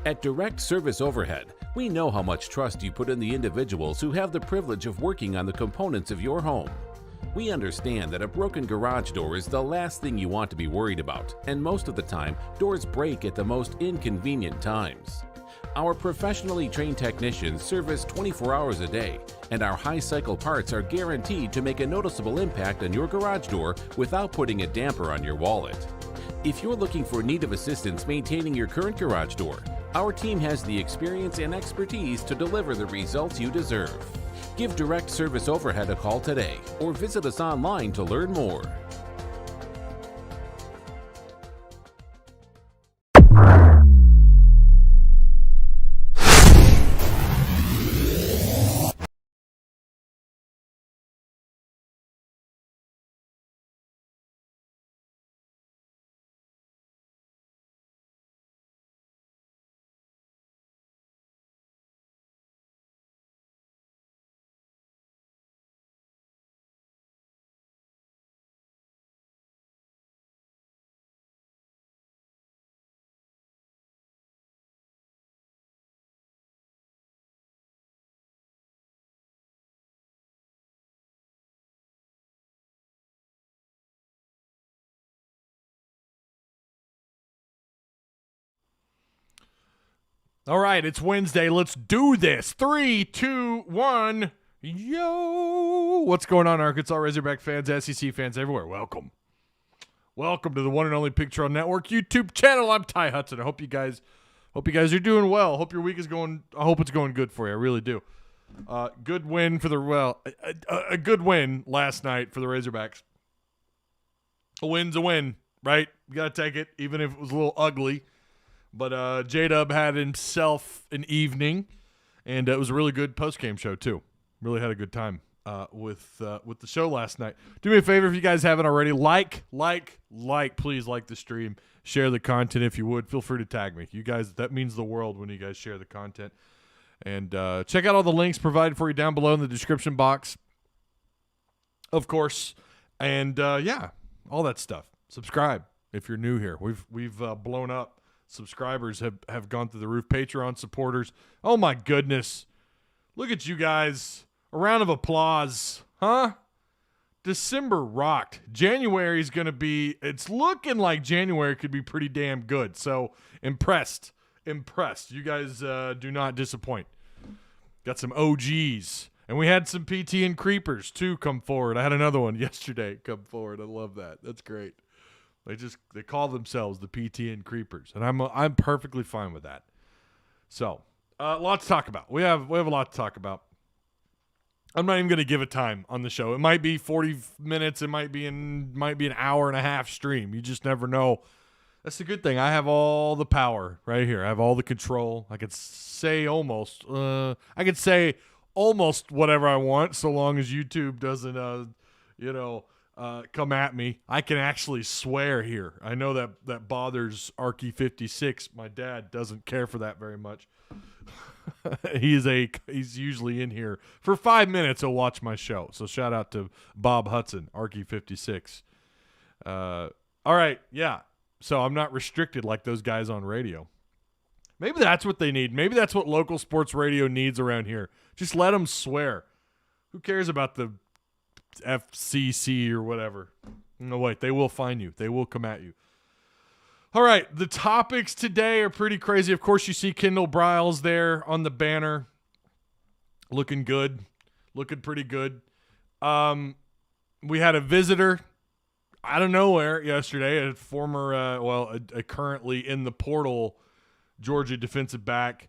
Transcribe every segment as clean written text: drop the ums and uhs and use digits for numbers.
At Direct Service Overhead, we know how much trust you put in the individuals who have the privilege of working on the components of your home. We understand that a broken garage door is the last thing you want to be worried about, and most of the time, doors break at the most inconvenient times. Our professionally trained technicians service 24 hours a day, and our high-cycle parts are guaranteed to make a noticeable impact on your garage door without putting a damper on your wallet. If you're looking for need of assistance maintaining your current garage door, our team has the experience and expertise to deliver the results you deserve. Give Direct Service Overhead a call today or visit us online to learn more. All right, it's Wednesday. Let's do this. 3, 2, 1. Yo! What's going on, Arkansas Razorback fans, SEC fans everywhere? Welcome. Welcome to the one and only Pig Trail Network YouTube channel. I'm Ty Hudson. I hope you guys are doing well. Hope your week is going. I hope it's going good for you. I really do. Good win for a good win last night for the Razorbacks. A win's a win, right? You got to take it, even if it was a little ugly. But J-Dub had himself an evening, and it was a really good post-game show, too. Really had a good time with the show last night. Do me a favor if you guys haven't already. Please like the stream. Share the content if you would. Feel free to tag me. You guys, that means the world when you guys share the content. And check out all the links provided for you down below in the description box, of course. And, all that stuff. Subscribe if you're new here. We've blown up. Subscribers have gone through the roof. Patreon supporters. Oh, my goodness. Look at you guys. A round of applause. Huh? December rocked. January is going to be – it's looking like January could be pretty damn good. So, impressed. You guys do not disappoint. Got some OGs. And we had some PT and creepers, too, come forward. I had another one yesterday come forward. I love that. That's great. They call themselves the PT and creepers, and I'm perfectly fine with that. So, a lot to talk about. We have a lot to talk about. I'm not even going to give a time on the show. It might be 40 minutes. It might be an hour and a half stream. You just never know. That's the good thing. I have all the power right here. I have all the control. I could say almost whatever I want, so long as YouTube doesn't, come at me. I can actually swear here. I know that bothers Arky 56. My dad doesn't care for that very much. He's usually in here for 5 minutes. He'll watch my show. So shout out to Bob Hudson, Arky 56. All right, yeah. So I'm not restricted like those guys on radio. Maybe that's what they need. Maybe that's what local sports radio needs around here. Just let them swear. Who cares about the FCC or whatever? No, wait, they will find you. They will come at you. All right, the topics today are pretty crazy. Of course, you see Kendal Briles there on the banner. Looking good. Looking pretty good. We had a visitor out of nowhere yesterday, a former, a currently in the portal Georgia defensive back.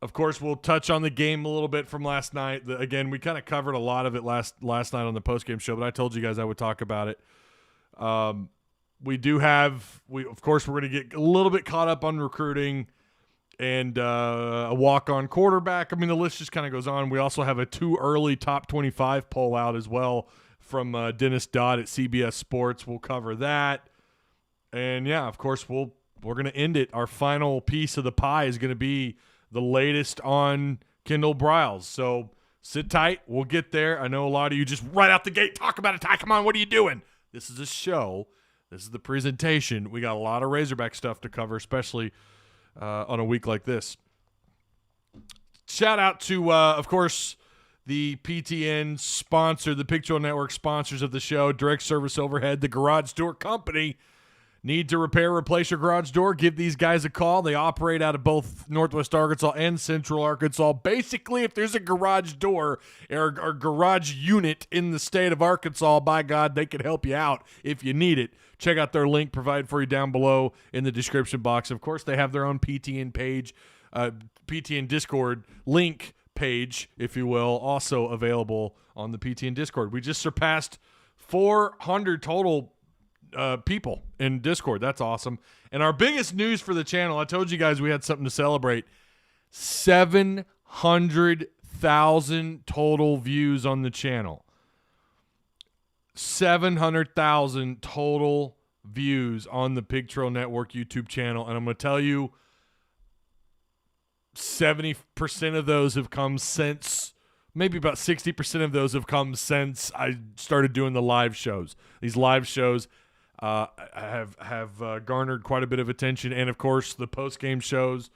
Of course, we'll touch on the game a little bit from last night. Again, we kind of covered a lot of it last night on the postgame show, but I told you guys I would talk about it. Of course, we're going to get a little bit caught up on recruiting and a walk-on quarterback. I mean, the list just kind of goes on. We also have a too early top 25 poll out as well from Dennis Dodd at CBS Sports. We'll cover that. And, yeah, of course, we're going to end it. Our final piece of the pie is going to be the latest on Kendal Briles. So sit tight. We'll get there. I know a lot of you just right out the gate talk about it. Ty, come on, what are you doing? This is a show. This is the presentation. We got a lot of Razorback stuff to cover, especially on a week like this. Shout out to, of course, the PTN sponsor, the Pictorial Network sponsors of the show, Direct Service Overhead, the Garage Door Company. Need to repair, replace your garage door? Give these guys a call. They operate out of both Northwest Arkansas and Central Arkansas. Basically, if there's a garage door or garage unit in the state of Arkansas, by God, they can help you out if you need it. Check out their link provided for you down below in the description box. Of course, they have their own PTN page, PTN Discord link page, if you will, also available on the PTN Discord. We just surpassed 400 total people in Discord. That's awesome. And our biggest news for the channel, I told you guys we had something to celebrate. 700,000 total views on the channel. 700,000 total views on the Pictorial Network YouTube channel. And I'm going to tell you, 70% of those have come since, maybe about 60% of those have come since I started doing the live shows. These live shows have garnered quite a bit of attention, and of course the post-game shows.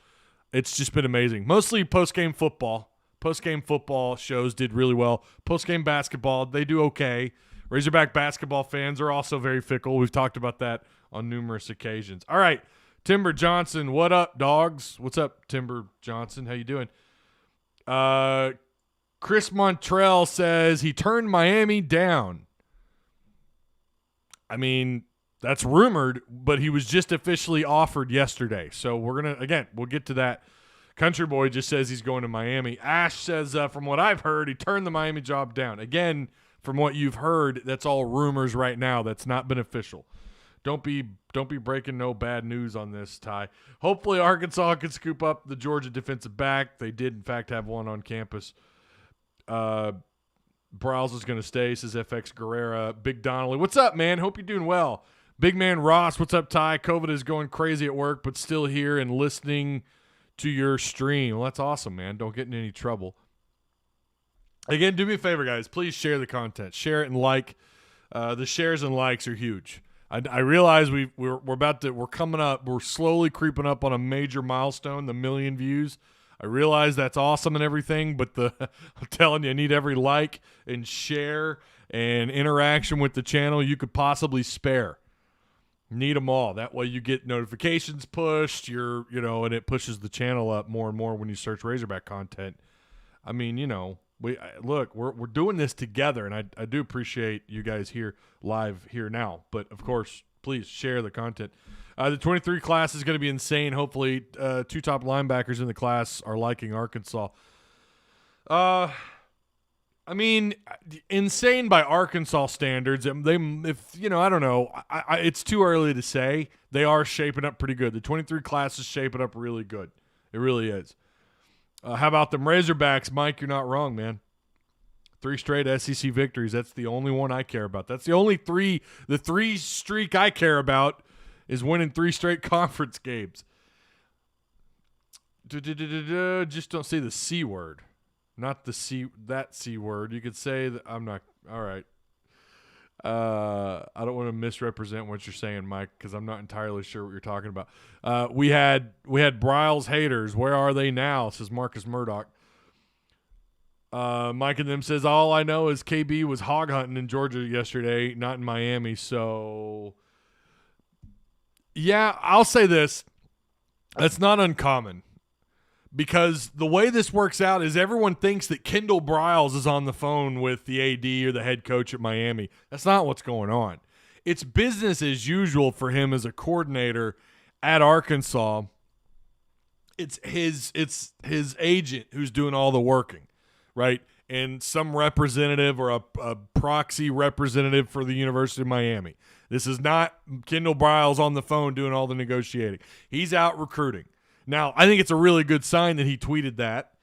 It's just been amazing. Mostly post-game football. Post-game football shows did really well. Post-game basketball, they do okay. Razorback basketball fans are also very fickle. We've talked about that on numerous occasions. All right, Timber Johnson, what up, dogs? What's up, Timber Johnson? How you doing? Chris Montrell says he turned Miami down. I mean, that's rumored, but he was just officially offered yesterday. So we're going to, again, we'll get to that. Country Boy just says he's going to Miami. Ash says, from what I've heard, he turned the Miami job down. Again, from what you've heard, that's all rumors right now. That's not been official. Don't be breaking no bad news on this, Ty. Hopefully Arkansas can scoop up the Georgia defensive back. They did, in fact, have one on campus. Briles is going to stay, says FX Guerrera. Big Donnelly, what's up, man? Hope you're doing well. Big man Ross, what's up, Ty? COVID is going crazy at work, but still here and listening to your stream. Well, that's awesome, man. Don't get in any trouble. Again, do me a favor, guys. Please share the content. Share it and like. The shares and likes are huge. I realize we're coming up. We're slowly creeping up on a major milestone, the 1 million views. I realize that's awesome and everything, but I'm telling you, I need every like and share and interaction with the channel you could possibly spare. Need them all. That way you get notifications pushed, and it pushes the channel up more and more when you search Razorback content. I mean, we're doing this together, and I do appreciate you guys here live here now. But, of course, please share the content. The 23 class is going to be insane. Hopefully, 2 top linebackers in the class are liking Arkansas. I mean, insane by Arkansas standards. I don't know. It's too early to say. They are shaping up pretty good. The 23 class is shaping up really good. It really is. How about them Razorbacks? Mike, you're not wrong, man. 3 straight SEC victories. That's the only one I care about. That's the only 3. The 3 streak I care about is winning 3 straight conference games. Just don't say the C word. Not that C word. You could say that I'm not. All right. I don't want to misrepresent what you're saying, Mike, because I'm not entirely sure what you're talking about. We had Briles haters. Where are they now? Says Marcus Murdoch. Mike and them says, all I know is KB was hog hunting in Georgia yesterday, not in Miami. So, yeah, I'll say this. That's not uncommon. Because the way this works out is everyone thinks that Kendal Briles is on the phone with the AD or the head coach at Miami. That's not what's going on. It's business as usual for him as a coordinator at Arkansas. It's his agent who's doing all the working, right? And some representative or a proxy representative for the University of Miami. This is not Kendal Briles on the phone doing all the negotiating. He's out recruiting. Now, I think it's a really good sign that he tweeted that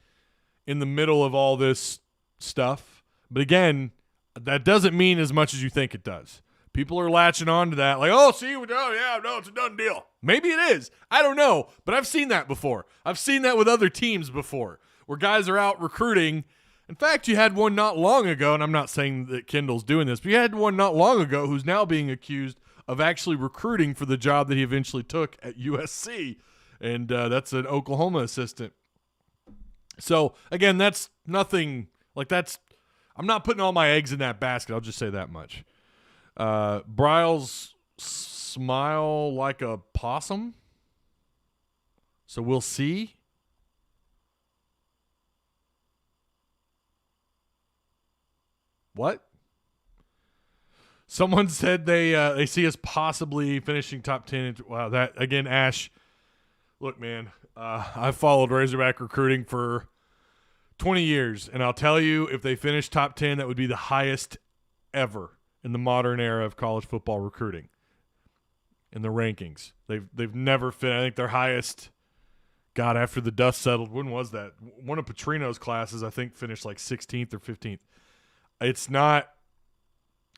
in the middle of all this stuff. But again, that doesn't mean as much as you think it does. People are latching on to that like, it's a done deal. Maybe it is. I don't know. But I've seen that before. I've seen that with other teams before where guys are out recruiting. In fact, you had one not long ago, and I'm not saying that Kendall's doing this, but you had one not long ago who's now being accused of actually recruiting for the job that he eventually took at USC. and that's an Oklahoma assistant. So, again, that's nothing like that's – I'm not putting all my eggs in that basket. I'll just say that much. Briles smile like a possum. So we'll see. What? Someone said they see us possibly finishing top 10. Wow, that again, Ash. Look, man, I've followed Razorback recruiting for 20 years, and I'll tell you, if they finish top 10, that would be the highest ever in the modern era of college football recruiting. In the rankings, they've never fit. I think their highest. God, after the dust settled, when was that? One of Petrino's classes, I think, finished like 16th or 15th. It's not.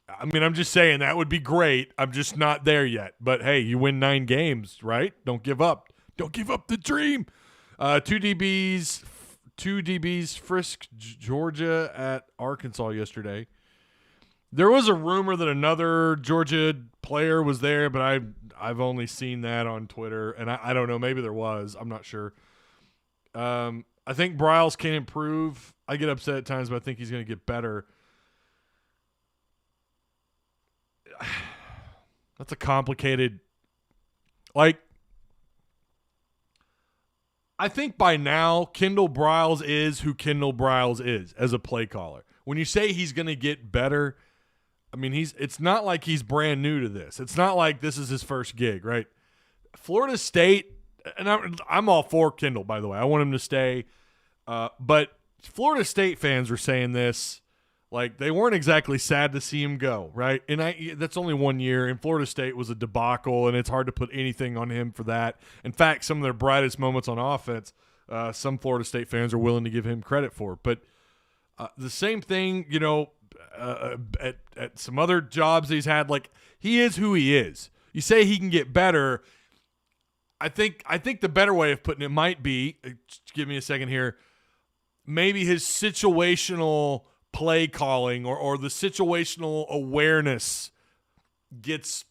I mean, I'm just saying that would be great. I'm just not there yet. But hey, you win 9 games, right? Don't give up. Don't give up the dream. Two DBs frisked Georgia at Arkansas yesterday. There was a rumor that another Georgia player was there, but I've only seen that on Twitter, and I don't know. Maybe there was. I'm not sure. I think Briles can improve. I get upset at times, but I think he's going to get better. That's a complicated – like, I think by now Kendal Briles is who Kendal Briles is as a play caller. When you say he's going to get better – I mean, it's not like he's brand new to this. It's not like this is his first gig, right? Florida State, and I'm all for Kendal, by the way. I want him to stay. But Florida State fans were saying this. Like, they weren't exactly sad to see him go, right? And that's only 1 year, and Florida State was a debacle, and it's hard to put anything on him for that. In fact, some of their brightest moments on offense, some Florida State fans are willing to give him credit for. But the same thing, you know, at some other jobs he's had, like, he is who he is. You say he can get better. I think the better way of putting it might be, just give me a second here, maybe his situational play calling or the situational awareness gets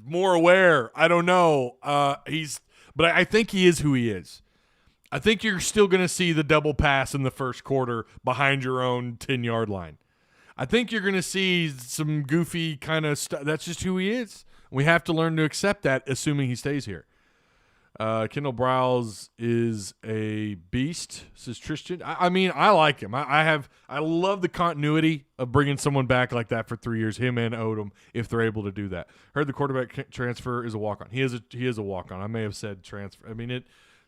more aware. I don't know. But I think he is who he is. I think you're still going to see the double pass in the first quarter behind your own 10-yard line. I think you're going to see some goofy kind of stuff. That's just who he is. We have to learn to accept that, assuming he stays here. Kendal Briles is a beast, says Tristan. I mean, I like him. I love the continuity of bringing someone back like that for 3 years, him and Odom, if they're able to do that. Heard the quarterback transfer is a walk-on. He is a walk-on. I may have said transfer. I mean, it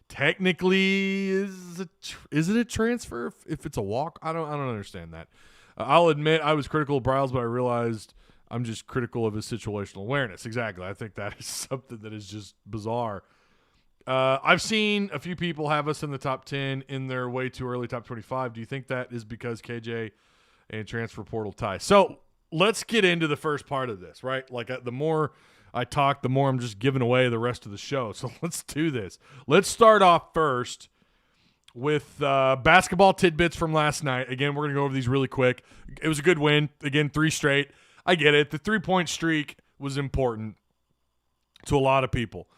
technically is it a transfer if it's a walk? I don't understand that. I'll admit I was critical of Briles, but I realized I'm just critical of his situational awareness. Exactly. I think that is something that is just bizarre. I've seen a few people have us in the top 10 in their way too early top 25. Do you think that is because KJ and transfer portal ties? So let's get into the first part of this, right? Like, the more I talk, the more I'm just giving away the rest of the show. So let's do this. Let's start off first with basketball tidbits from last night. Again, we're going to go over these really quick. It was a good win. Again, 3 straight. I get it. The 3-point streak was important to a lot of people.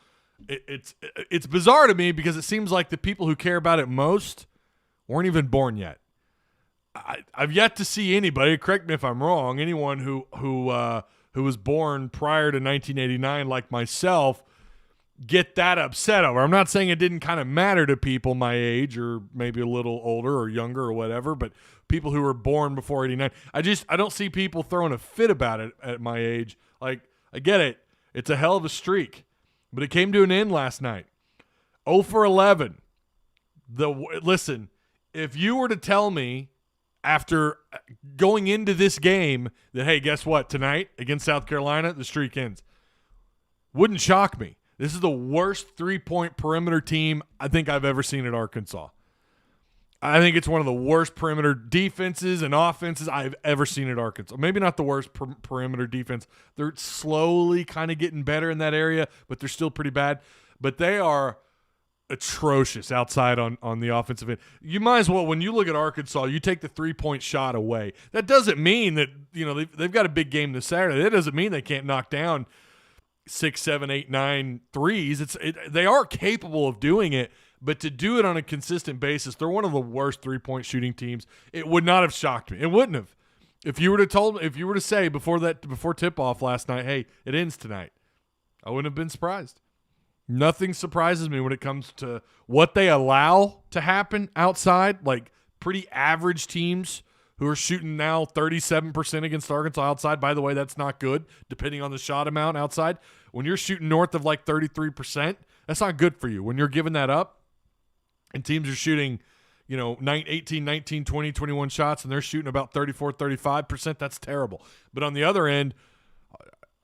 It's bizarre to me because it seems like the people who care about it most weren't even born yet. I've yet to see anybody, correct me if I'm wrong, anyone who was born prior to 1989 like myself get that upset over. I'm not saying it didn't kind of matter to people my age or maybe a little older or younger or whatever, but people who were born before 89, I don't see people throwing a fit about it at my age. Like, I get it. It's a hell of a streak. But it came to an end last night. 0 for 11. Listen, if you were to tell me after going into this game that, hey, guess what? Tonight against South Carolina, the streak ends. Wouldn't shock me. This is the worst 3-point perimeter team I think I've ever seen at Arkansas. I think it's one of the worst perimeter defenses and offenses I've ever seen at Arkansas. Maybe not the worst perimeter defense. They're slowly kind of getting better in that area, but they're still pretty bad. But they are atrocious outside on the offensive end. You might as well, when you look at Arkansas, you take the 3-point shot away. That doesn't mean that, you know, they've got a big game this Saturday. That doesn't mean they can't knock down 6, 7, 8, 9 threes. They are capable of doing it, but to do it on a consistent basis, they're one of the worst 3-point shooting teams. It would not have shocked me. It wouldn't have. If you were to say before tip-off last night, hey, it ends tonight, I wouldn't have been surprised. Nothing surprises me when it comes to what they allow to happen outside, like pretty average teams who are shooting now 37% against Arkansas outside. By the way, that's not good, depending on the shot amount outside. When you're shooting north of like 33%, that's not good for you. When you're giving that up and teams are shooting, 18, 19, 20, 21 shots, and they're shooting about 34, 35%, that's terrible. But on the other end,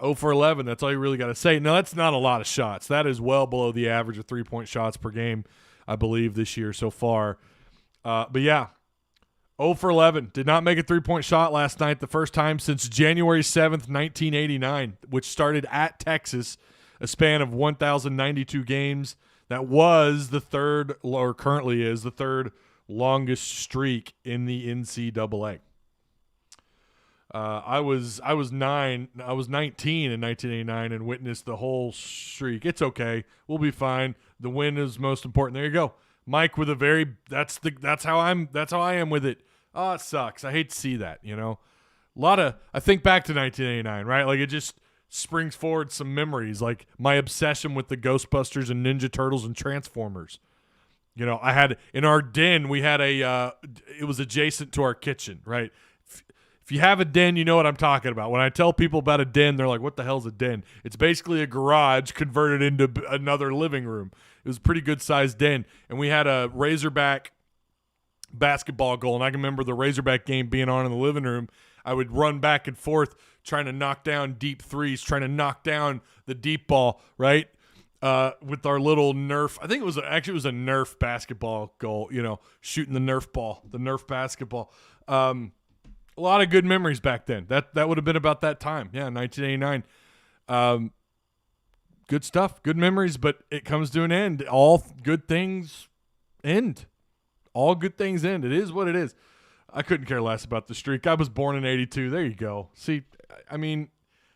0 for 11, that's all you really got to say. Now, that's not a lot of shots. That is well below the average of 3-point shots per game, I believe, this year so far. But, yeah, 0 for 11. Did not make a 3-point shot last night, the first time since January 7th, 1989, which started at Texas, a span of 1,092 games. That was the third, or currently is, the third longest streak in the NCAA. I was 19 in 1989 and witnessed the whole streak. It's okay. We'll be fine. The win is most important. There you go. Mike with that's how I am with it. Oh, it sucks. I hate to see that, I think back to 1989, right? Like it just springs forward some memories, like my obsession with the Ghostbusters and Ninja Turtles and Transformers. I had in our den, we had it was adjacent to our kitchen, right? If you have a den, you know what I'm talking about. When I tell people about a den, they're like, what the hell's a den? It's basically a garage converted into another living room. It was a pretty good-sized den. And we had a Razorback basketball goal, and I can remember the Razorback game being on in the living room. I would run back and forth trying to knock down deep threes, trying to knock down the deep ball, right? With our little Nerf. I think it was a Nerf basketball goal, shooting the Nerf ball, the Nerf basketball. A lot of good memories back then. That would have been about that time. Yeah, 1989. Good stuff, good memories, but it comes to an end. All good things end. All good things end. It is what it is. I couldn't care less about the streak. I was born in 82. There you go. See, I mean,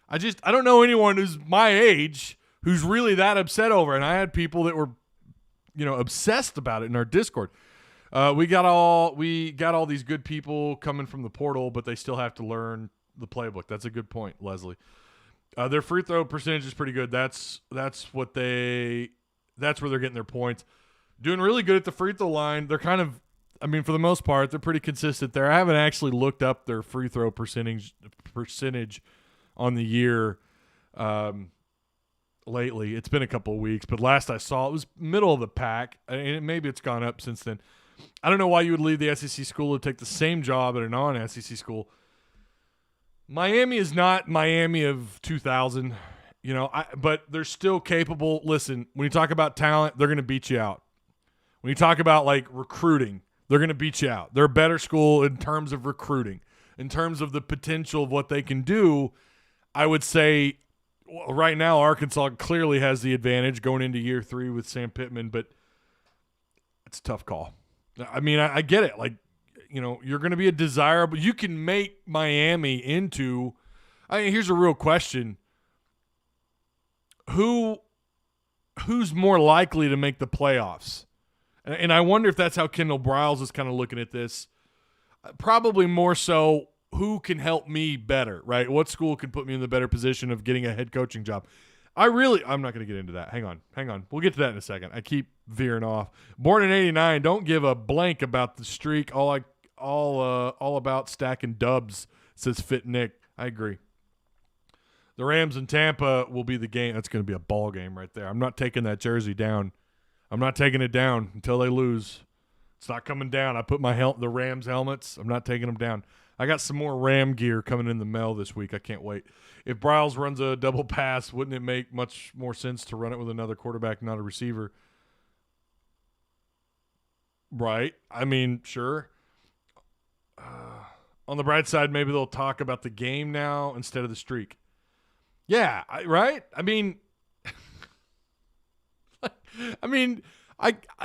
I don't know anyone who's my age who's really that upset over it. And I had people that were, obsessed about it in our Discord. We got all these good people coming from the portal, but they still have to learn the playbook. That's a good point, Leslie. Their free throw percentage is pretty good. That's where they're getting their points. Doing really good at the free throw line. They're kind of, for the most part, they're pretty consistent there. I haven't actually looked up their free throw percentage on the year lately. It's been a couple of weeks, but last I saw it was middle of the pack, and maybe it's gone up since then. I don't know why you would leave the SEC school to take the same job at a non-SEC school. Miami is not Miami of 2000, but they're still capable. Listen, when you talk about talent, they're going to beat you out. When you talk about like recruiting, they're going to beat you out. They're a better school in terms of recruiting. In terms of the potential of what they can do, I would say right now Arkansas clearly has the advantage going into year 3 with Sam Pittman, but it's a tough call. I get it. Like, you're going to be a desirable. You can make Miami into. Here's a real question: who's more likely to make the playoffs? And I wonder if that's how Kendal Briles is kind of looking at this. Probably more so, who can help me better, right? What school can put me in the better position of getting a head coaching job? I'm not going to get into that. Hang on. We'll get to that in a second. I keep veering off. Born in 89, don't give a blank about the streak. All about stacking dubs, says Fit Nick. I agree. The Rams in Tampa will be the game. That's going to be a ball game right there. I'm not taking that jersey down. I'm not taking it down until they lose. It's not coming down. I put the Rams helmets. I'm not taking them down. I got some more Ram gear coming in the mail this week. I can't wait. If Briles runs a double pass, wouldn't it make much more sense to run it with another quarterback, not a receiver? Right. Sure. On the bright side, maybe they'll talk about the game now instead of the streak. Yeah, right?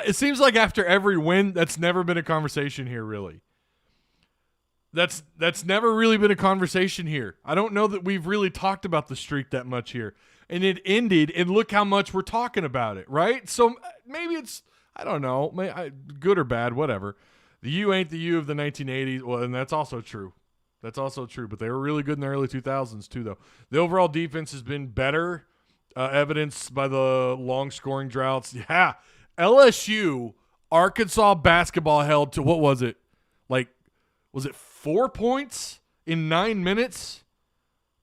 It seems like after every win, that's never been a conversation here, really. That's never really been a conversation here. I don't know that we've really talked about the streak that much here. and it ended, and look how much we're talking about it, right? So maybe it's, I don't know, good or bad, whatever. The U ain't the U of the 1980s. Well, and that's also true. That's also true, but they were really good in the early 2000s too, though. The overall defense has been better, evidenced by the long scoring droughts. Yeah, LSU, Arkansas basketball held to, what was it? Like, was it 4 points in 9 minutes?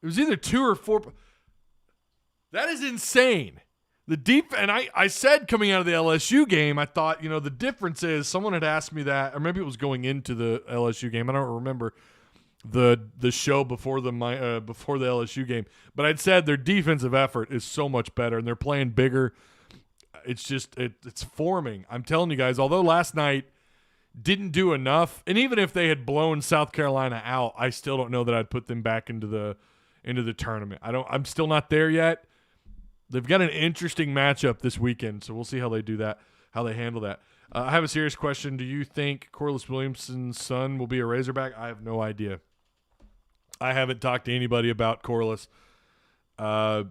It was either 2 or 4. That is insane. The deep, and I said coming out of the LSU game, I thought, the difference is, someone had asked me that, or maybe it was going into the LSU game. I don't remember the show before the LSU game, but I'd said their defensive effort is so much better, and they're playing bigger. It's just it's forming. I'm telling you guys, although last night didn't do enough, and even if they had blown South Carolina out, I still don't know that I'd put them back into the tournament. I'm still not there yet. They've got an interesting matchup this weekend, so we'll see how they do that, how they handle that. I have a serious question. Do you think Corliss Williamson's son will be a Razorback? I have no idea. I haven't talked to anybody about Corliss. I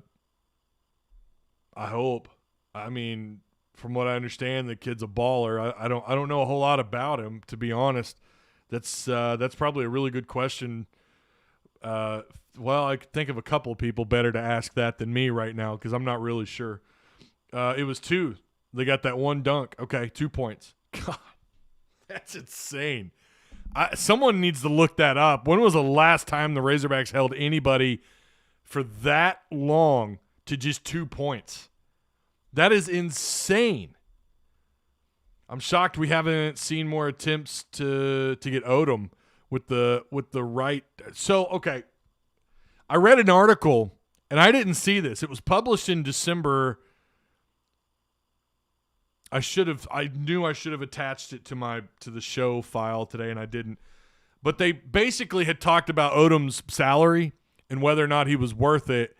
hope. I mean, from what I understand, the kid's a baller. I don't know a whole lot about him, to be honest. That's probably a really good question. Well, I could think of a couple of people better to ask that than me right now, because I'm not really sure. It was 2. They got that one dunk. Okay, 2 points. God, that's insane. Someone needs to look that up. When was the last time the Razorbacks held anybody for that long to just 2 points? That is insane. I'm shocked we haven't seen more attempts to get Odom with the right. So, okay. I read an article, and I didn't see this. It was published in December. I knew I should have attached it to the show file today, and I didn't. But they basically had talked about Odom's salary and whether or not he was worth it,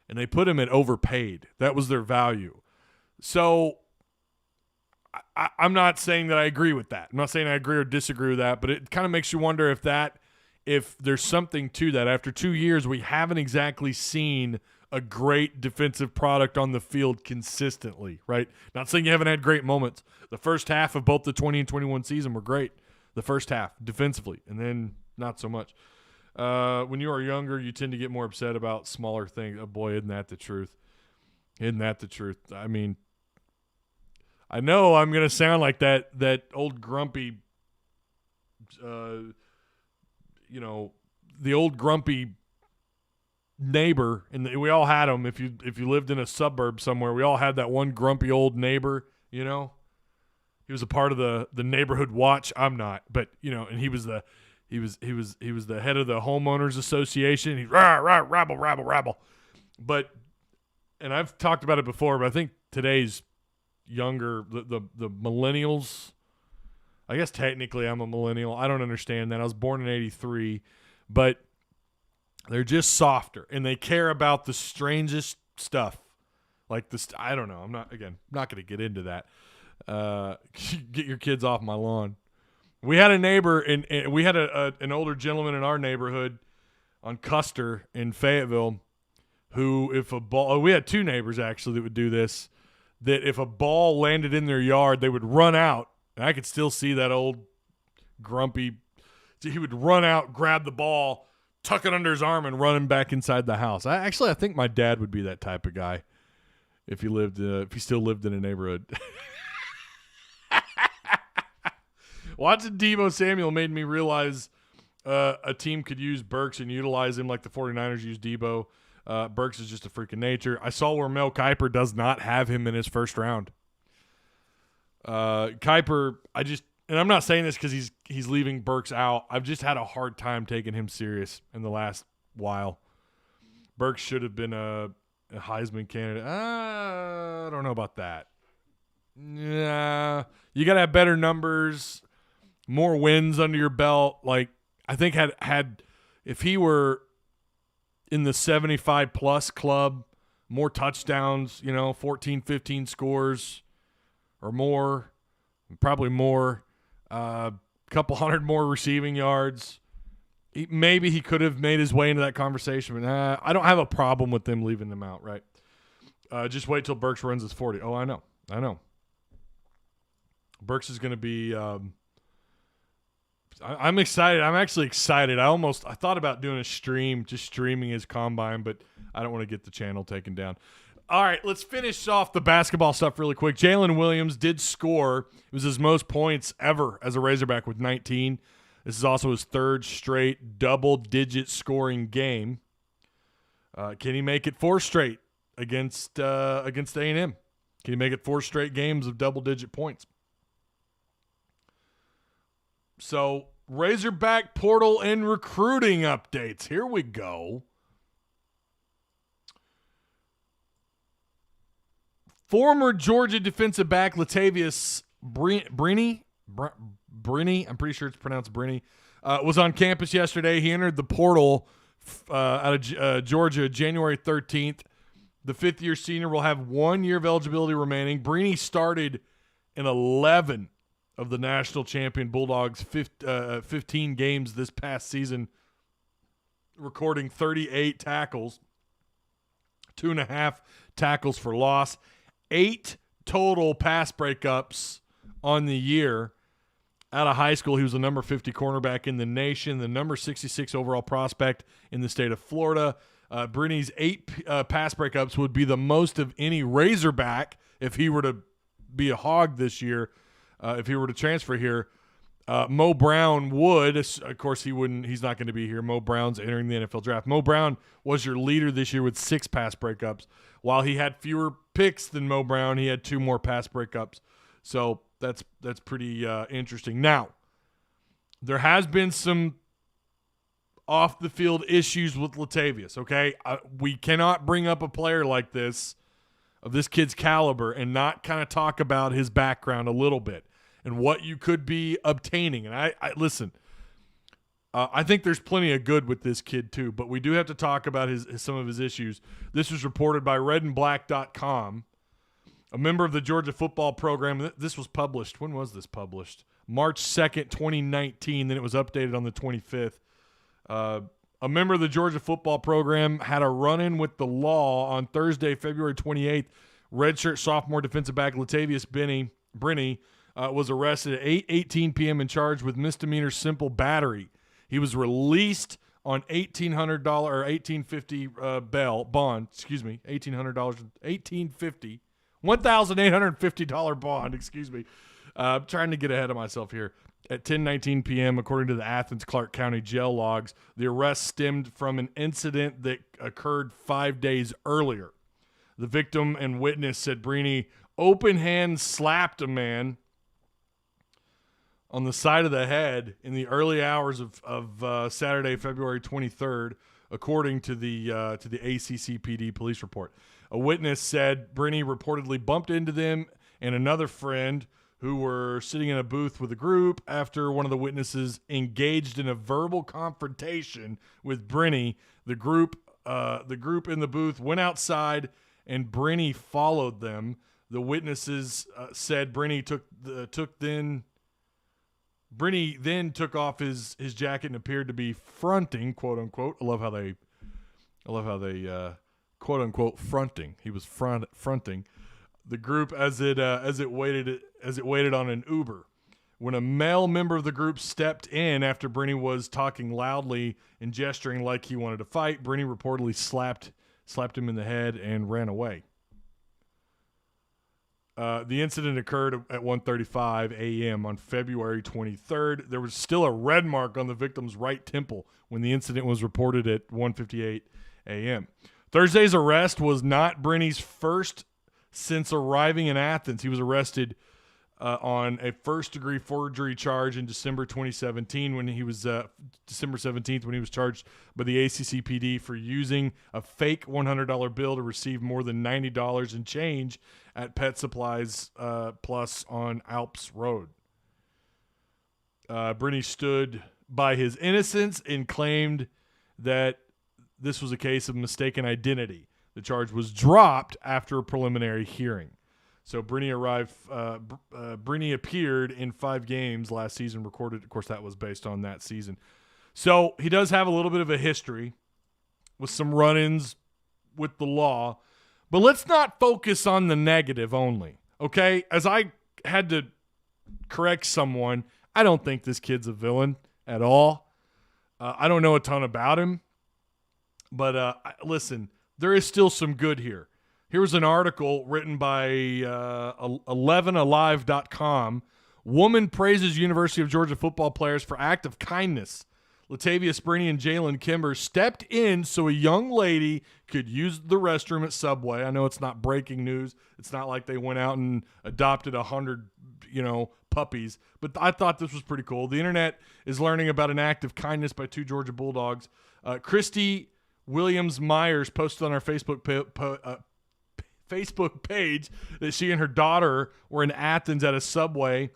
and they put him at overpaid. That was their value. So I'm not saying that I agree with that. I'm not saying I agree or disagree with that, but it kind of makes you wonder if there's something to that. After 2 years, we haven't exactly seen a great defensive product on the field consistently, right? Not saying you haven't had great moments. The first half of both the 20 and 21 season were great. The first half, defensively, and then not so much. When you are younger, you tend to get more upset about smaller things. Oh, boy, isn't that the truth? Isn't that the truth? I mean, I know I'm going to sound like that old grumpy, the old grumpy neighbor, and we all had them. If you lived in a suburb somewhere, we all had that one grumpy old neighbor. He was a part of the neighborhood watch. I'm not, but and he was the head of the homeowners association. He's rabble. But and I've talked about it before, but I think today's younger the millennials. I guess technically I'm a millennial. I don't understand that. I was born in '83, but they're just softer, and they care about the strangest stuff. Like this, I don't know. I'm not going to get into that. Get your kids off my lawn. We had a neighbor, and we had an older gentleman in our neighborhood on Custer in Fayetteville who, if a ball, we had 2 neighbors actually that would do this, that if a ball landed in their yard, they would run out. And I could still see that old grumpy. He would run out, grab the ball, tuck it under his arm, and run him back inside the house. I think my dad would be that type of guy if he still lived in a neighborhood. Watching Deebo Samuel made me realize a team could use Burks and utilize him like the 49ers use Deebo. Burks is just a freak of nature. I saw where Mel Kiper does not have him in his first round. Kiper, and I'm not saying this because he's leaving Burks out. I've just had a hard time taking him serious in the last while. Burks should have been a Heisman candidate. I don't know about that. Yeah, you got to have better numbers, more wins under your belt. Like, I think had if he were in the 75-plus club, more touchdowns, 14, 15 scores or more, probably more, couple hundred more receiving yards. Maybe he could have made his way into that conversation, but I don't have a problem with them leaving them out, right? Just wait till Burks runs his 40. Oh, I know. Burks is going to be I'm excited. I'm actually excited. I thought about doing a stream, just streaming his combine, but I don't want to get the channel taken down. All right, let's finish off the basketball stuff really quick. Jalen Williams did score. It was his most points ever as a Razorback with 19. This is also his third straight double-digit scoring game. Can he make it 4 straight against A&M? Can he make it 4 straight games of double-digit points? So, Razorback portal and recruiting updates. Here we go. Former Georgia defensive back Latavius Brini, I'm pretty sure it's pronounced Brini, was on campus yesterday. He entered the portal out of Georgia January 13th. The fifth-year senior will have 1 year of eligibility remaining. Brini started in 11 of the national champion Bulldogs' 15 games this past season, recording 38 tackles, 2.5 tackles for loss, 8 total pass breakups on the year. Out of high school, he was the number 50 cornerback in the nation, the number 66 overall prospect in the state of Florida. Brini's 8 pass breakups would be the most of any Razorback if he were to be a Hog this year. If he were to transfer here, Mo Brown would. Of course, he wouldn't. He's not going to be here. Mo Brown's entering the NFL draft. Mo Brown was your leader this year with 6 pass breakups. While he had fewer picks than Mo Brown, he had 2 more pass breakups. So that's pretty interesting. Now, there has been some off-the-field issues with Latavius, okay? We cannot bring up a player like this, of this kid's caliber, and not kind of talk about his background a little bit and what you could be obtaining. And I listen, I think there's plenty of good with this kid too, but we do have to talk about some of his issues. This was reported by redandblack.com. A member of the Georgia football program, this was published. When was this published? March 2nd, 2019. Then it was updated on the 25th. A member of the Georgia football program had a run-in with the law on Thursday, February 28th. Redshirt sophomore defensive back Latavius Brini was arrested at 8:18 p.m. and charged with misdemeanor simple battery. He was released on $1,800 or $1,850 bond. Excuse me, $1,800, $1,850 bond. Excuse me. I'm trying to get ahead of myself here. At 10:19 p.m., according to the Athens-Clarke County jail logs, the arrest stemmed from an incident that occurred 5 days earlier. The victim and witness said Brini open hand slapped a man on the side of the head in the early hours of Saturday, February 23rd, according to the ACCPD police report. A witness said Brini reportedly bumped into them and another friend who were sitting in a booth with a group after one of the witnesses engaged in a verbal confrontation with Brini. The group in the booth went outside and Brini followed them. The witnesses said Brini then took off his jacket and appeared to be fronting, quote unquote. I love how they quote unquote fronting. He was fronting the group as it waited on an Uber. When a male member of the group stepped in after Brini was talking loudly and gesturing like he wanted to fight, Brini reportedly slapped him in the head and ran away. The incident occurred at 1:35 a.m. on February 23rd. There was still a red mark on the victim's right temple when the incident was reported at 1:58 a.m. Thursday's arrest was not Brini's first since arriving in Athens. He was arrested on a first-degree forgery charge in December 2017 when he was December 17th when he was charged by the ACCPD for using a fake $100 bill to receive more than $90 in change at Pet Supplies Plus on Alps Road. Brini stood by his innocence and claimed that this was a case of mistaken identity. The charge was dropped after a preliminary hearing. So Brini appeared in 5 games last season, recorded. Of course, that was based on that season. So he does have a little bit of a history with some run-ins with the law, But let's not focus on the negative only, okay? As I had to correct someone, I don't think this kid's a villain at all. I don't know a ton about him. But listen, there is still some good here. Here's an article written by 11alive.com. Woman praises University of Georgia football players for act of kindness. Latavia Spriney and Jalen Kimber stepped in so a young lady could use the restroom at Subway. I know it's not breaking news. It's not like they went out and adopted 100, puppies. But I thought this was pretty cool. The internet is learning about an act of kindness by two Georgia Bulldogs. Christy Williams-Myers posted on our Facebook page that she and her daughter were in Athens at a Subway,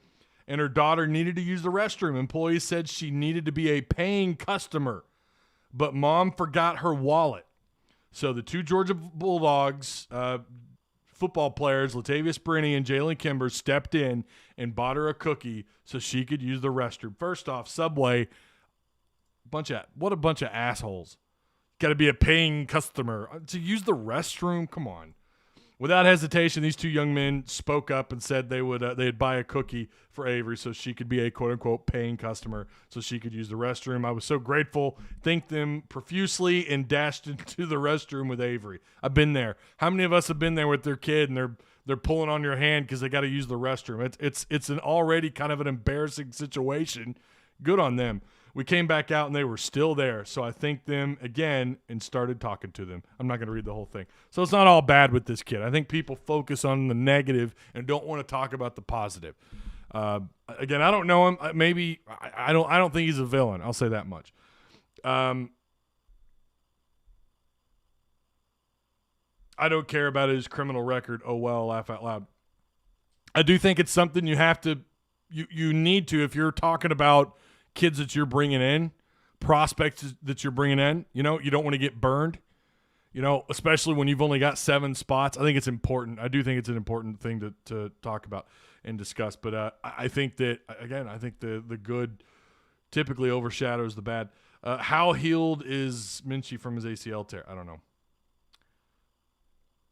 and her daughter needed to use the restroom. Employees said she needed to be a paying customer, but mom forgot her wallet. So the two Georgia Bulldogs football players, Latavia Spriney and Jalen Kimber, stepped in and bought her a cookie so she could use the restroom. First off, Subway, what a bunch of assholes. Got to be a paying customer to use the restroom. Come on. Without hesitation, these two young men spoke up and said they'd buy a cookie for Avery so she could be a quote-unquote paying customer so she could use the restroom. I was so grateful, thanked them profusely, and dashed into the restroom with Avery. I've been there. How many of us have been there with their kid and they're pulling on your hand because they got to use the restroom? It's an already kind of an embarrassing situation. Good on them. We came back out and they were still there. So I thanked them again and started talking to them. I'm not going to read the whole thing. So it's not all bad with this kid. I think people focus on the negative and don't want to talk about the positive. Again, I don't know him. Maybe I don't think he's a villain. I'll say that much. I don't care about his criminal record. Oh, well, laugh out loud. I do think it's something you have to, you need to, if you're talking about kids that you're bringing in, prospects that you're bringing in, you don't want to get burned, especially when you've only got 7 spots. I think it's important. I do think it's an important thing to talk about and discuss. But I think that, again, the good typically overshadows the bad. How healed is Minchie from his ACL tear? I don't know.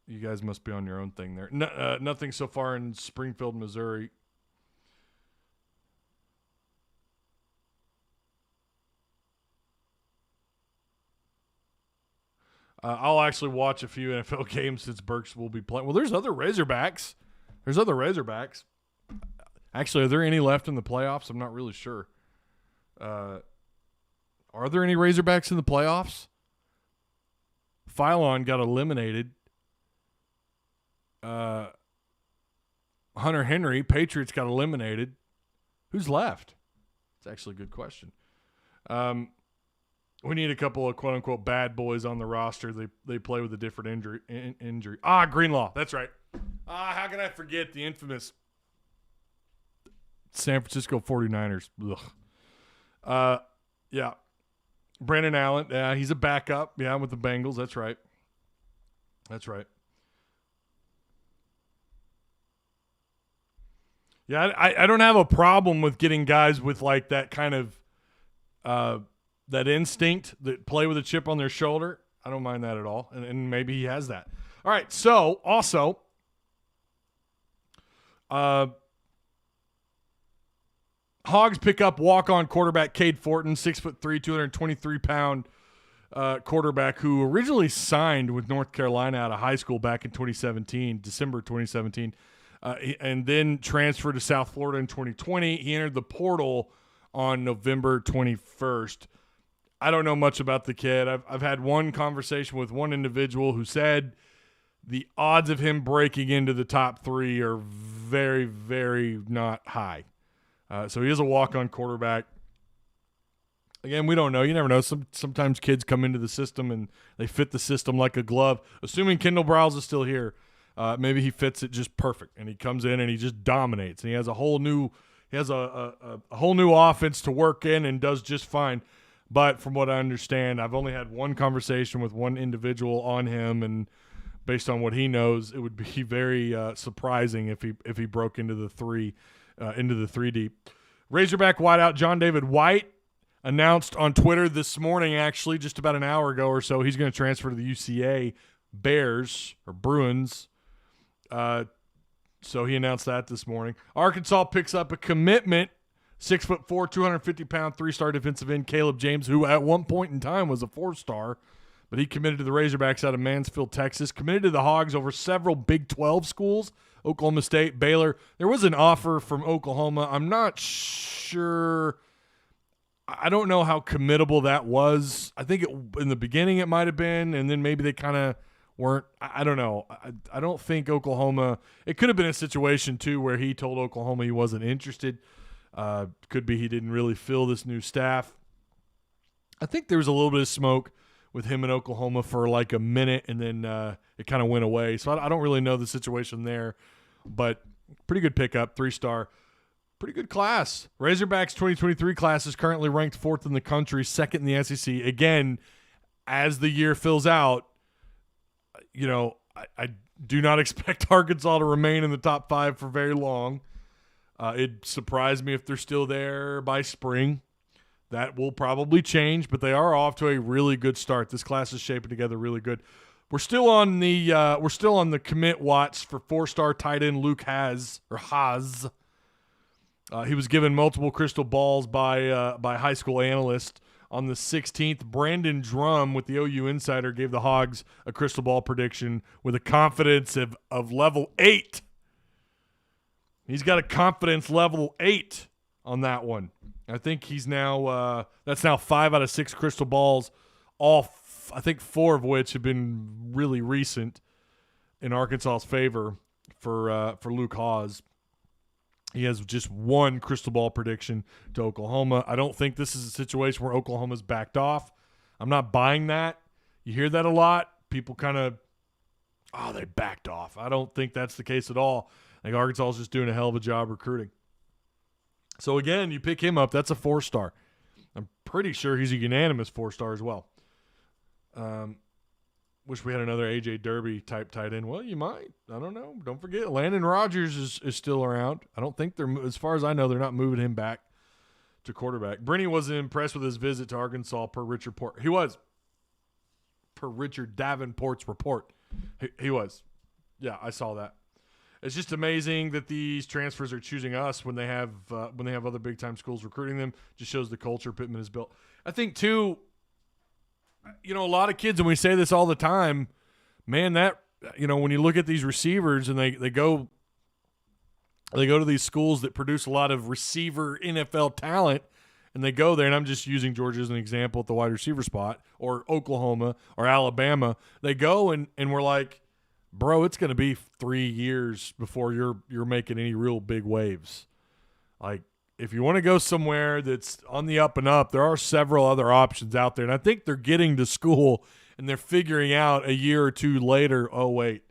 You guys must be on your own thing there. Nothing so far in Springfield, Missouri. I'll actually watch a few NFL games since Burks will be playing. Well, there's other Razorbacks. Actually, are there any left in the playoffs? I'm not really sure. Are there any Razorbacks in the playoffs? Phylon got eliminated. Hunter Henry, Patriots got eliminated. Who's left? It's actually a good question. We need a couple of quote-unquote bad boys on the roster. They play with a different injury. Greenlaw. That's right. How can I forget the infamous San Francisco 49ers? Ugh. Yeah. Brandon Allen. Yeah, he's a backup. Yeah, with the Bengals. That's right. Yeah, I don't have a problem with getting guys with like that kind of that instinct, that play with a chip on their shoulder. I don't mind that at all. And maybe he has that. All right. So also, Hogs pick up walk-on quarterback Cade Fortin, 6'3", 223-pound quarterback who originally signed with North Carolina out of high school back in December 2017, and then transferred to South Florida in 2020. He entered the portal on November 21st. I don't know much about the kid. I've had one conversation with one individual who said the odds of him breaking into the top 3 are very, very not high. So he is a walk-on quarterback. Again, we don't know. You never know. Sometimes kids come into the system and they fit the system like a glove. Assuming Kendal Briles is still here, maybe he fits it just perfect, and he comes in and he just dominates, and he has a whole new offense to work in and does just fine. But from what I understand, I've only had one conversation with one individual on him, and based on what he knows, it would be very surprising if he broke into the 3 deep. Razorback wideout John David White announced on Twitter this morning, actually just about an hour ago or so, he's going to transfer to the UGA Bears or Bruins. So he announced that this morning. Arkansas picks up a commitment, 6'4", 250-pound, 3-star defensive end Caleb James, who at one point in time was a 4-star, but he committed to the Razorbacks out of Mansfield, Texas. Committed to the Hogs over several Big 12 schools, Oklahoma State, Baylor. There was an offer from Oklahoma. I'm not sure. I don't know how committable that was. I think in the beginning it might have been, and then maybe they kind of weren't. I don't know. I don't think Oklahoma – it could have been a situation, too, where he told Oklahoma he wasn't interested. Could be he didn't really fill this new staff. I think there was a little bit of smoke with him in Oklahoma for like a minute, and then it kind of went away. So I don't really know the situation there, but pretty good pickup, 3-star. Pretty good class. Razorbacks 2023 class is currently ranked 4th in the country, 2nd in the SEC. Again, as the year fills out, you know, I do not expect Arkansas to remain in the top 5 for very long. It'd surprise me if they're still there by spring. That will probably change, but they are off to a really good start. This class is shaping together really good. We're still on the commit watch for 4-star tight end Luke Haas. He was given multiple crystal balls by high school analysts. On the 16th, Brandon Drum with the OU Insider gave the Hogs a crystal ball prediction with a confidence of level 8. He's got a confidence level 8 on that one. I think he's now that's now 5 out of 6 crystal balls, I think 4 of which have been really recent in Arkansas's favor for Luke Haas. He has just 1 crystal ball prediction to Oklahoma. I don't think this is a situation where Oklahoma's backed off. I'm not buying that. You hear that a lot. People kind of, they backed off. I don't think that's the case at all. I think Arkansas is just doing a hell of a job recruiting. So, again, you pick him up. That's a 4-star. I'm pretty sure he's a unanimous 4-star as well. Wish we had another A.J. Derby type tight end. Well, you might. I don't know. Don't forget, Landon Rogers is still around. I don't think as far as I know, they're not moving him back to quarterback. Brittany wasn't impressed with his visit to Arkansas per Richard Port. He was. Per Richard Davenport's report. He was. Yeah, I saw that. It's just amazing that these transfers are choosing us when they have other big time schools recruiting them. Just shows the culture Pittman has built. I think too, you know, a lot of kids, and we say this all the time, man, that, you know, when you look at these receivers and they go to these schools that produce a lot of receiver NFL talent, and they go there, and I'm just using Georgia as an example at the wide receiver spot, or Oklahoma or Alabama. They go and we're like, bro, it's going to be 3 years before you're making any real big waves. Like, if you want to go somewhere that's on the up and up, there are several other options out there. And I think they're getting to school and they're figuring out a year or two later, oh, wait,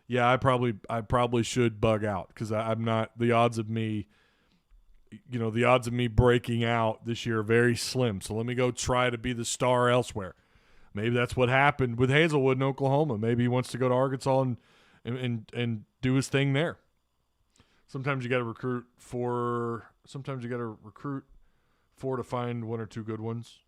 yeah, I probably should bug out because I'm not – the odds of me breaking out this year are very slim. So let me go try to be the star elsewhere. Maybe that's what happened with Hazelwood in Oklahoma. Maybe he wants to go to Arkansas and do his thing there. Sometimes you got to recruit for to find 1 or 2 good ones.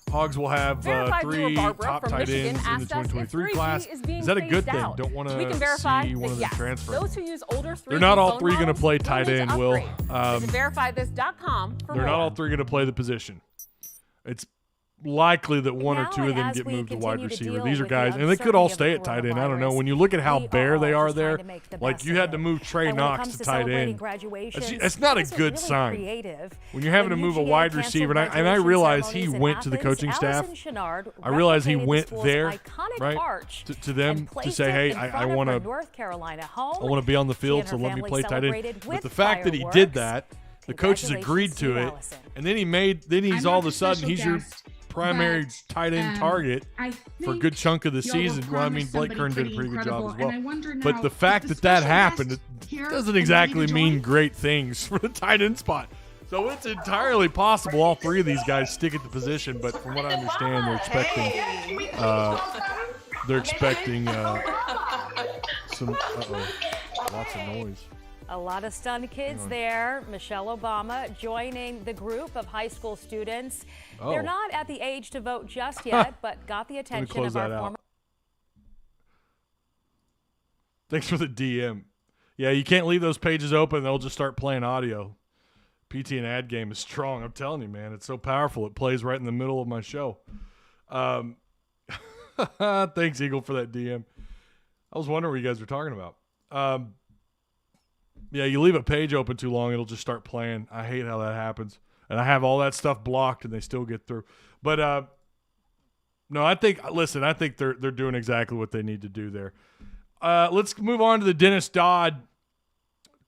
Hogs will have 3 top tight ends in the 2023 class. Is that a good thing? Don't want to see one of them transfer. Those who use older 3G they're not all 3 going to play tight end, Will. Visit verifythis.com for they're more. not all 3 going to play the position. It's likely that 1 or 2 of them get moved to wide receiver. These are guys, and they could all stay at tight end. I don't know. When you look at how bare they are there, like you had to move Trey Knox to tight end. It's not a good sign. When you're having to move a wide receiver, and I realize he went to the coaching staff. I realize he went there, right, to them to say, hey, I want to be on the field, so let me play tight end. But the fact that he did that, the coaches agreed to it, and then he's all of a sudden he's your primary tight end target for a good chunk of the season. Well, I mean, Blake Kern did a pretty good job as well. But the fact that happened, it doesn't exactly mean great things for the tight end spot. So it's entirely possible all 3 of these guys stick at the position. But from what I understand, they're expecting some. Lots of noise. A lot of stunned kids there. Michelle Obama joining the group of high school students. Oh. They're not at the age to vote just yet, but got the attention of our former. Thanks for the DM. Yeah, you can't leave those pages open. They'll just start playing audio. PT and ad game is strong. I'm telling you, man. It's so powerful. It plays right in the middle of my show. Thanks, Eagle, for that DM. I was wondering what you guys were talking about. Yeah, you leave a page open too long, it'll just start playing. I hate how that happens. And I have all that stuff blocked, and they still get through. But no, I think they're doing exactly what they need to do there. Let's move on to the Dennis Dodd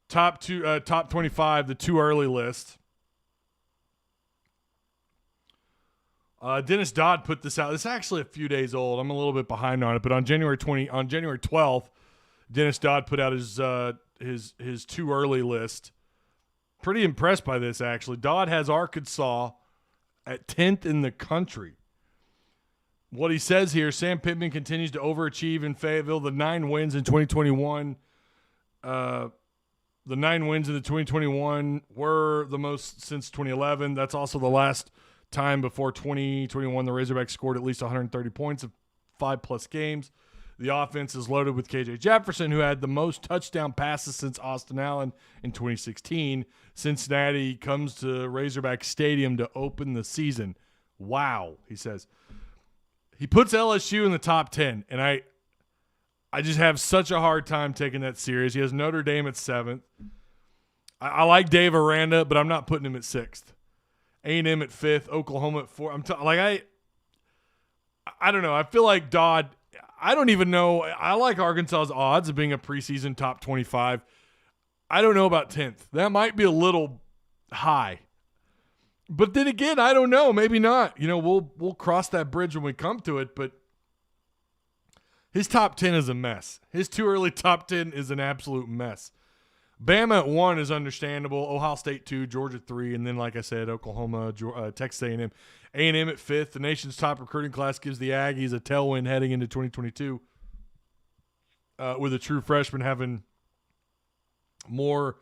top 25, the too early list. Dennis Dodd put this out. It's actually a few days old. I'm a little bit behind on it, but on January 12th, Dennis Dodd put out his too early list. Pretty impressed by this, actually. Dodd has Arkansas at 10th in the country. What he says here, Sam Pittman continues to overachieve in Fayetteville. The 9 wins in 2021. The 9 wins in the 2021 were the most since 2011. That's also the last time before 2021 the Razorbacks scored at least 130 points in 5+ games. The offense is loaded with KJ Jefferson, who had the most touchdown passes since Austin Allen in 2016. Cincinnati comes to Razorback Stadium to open the season. Wow, he says. He puts LSU in the top 10, and I just have such a hard time taking that serious. He has Notre Dame at 7th. I like Dave Aranda, but I'm not putting him at 6th. A&M at 5th, Oklahoma at 4th. I don't know. I feel like Dodd, I don't even know. I like Arkansas's odds of being a preseason top 25. I don't know about 10th. That might be a little high. But then again, I don't know. Maybe not. We'll cross that bridge when we come to it, but his top 10 is a mess. His too early top 10 is an absolute mess. Bama at 1 is understandable. Ohio State 2, Georgia 3, and then, like I said, Oklahoma, Texas A&M. A&M at 5th. The nation's top recruiting class gives the Aggies a tailwind heading into 2022 with a true freshman having more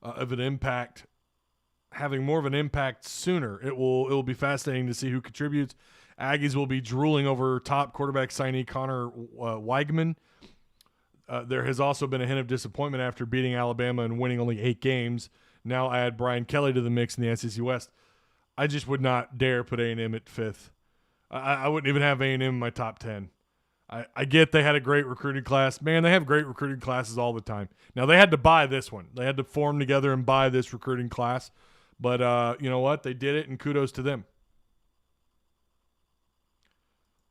of an impact sooner. It will be fascinating to see who contributes. Aggies will be drooling over top quarterback signee Connor Weigman. There has also been a hint of disappointment after beating Alabama and winning only 8 games. Now add Brian Kelly to the mix in the SEC West. I just would not dare put A&M at 5th. I wouldn't even have A&M in my top 10. I get they had a great recruiting class. Man, they have great recruiting classes all the time. Now, they had to buy this one. They had to form together and buy this recruiting class. But you know what? They did it, and kudos to them.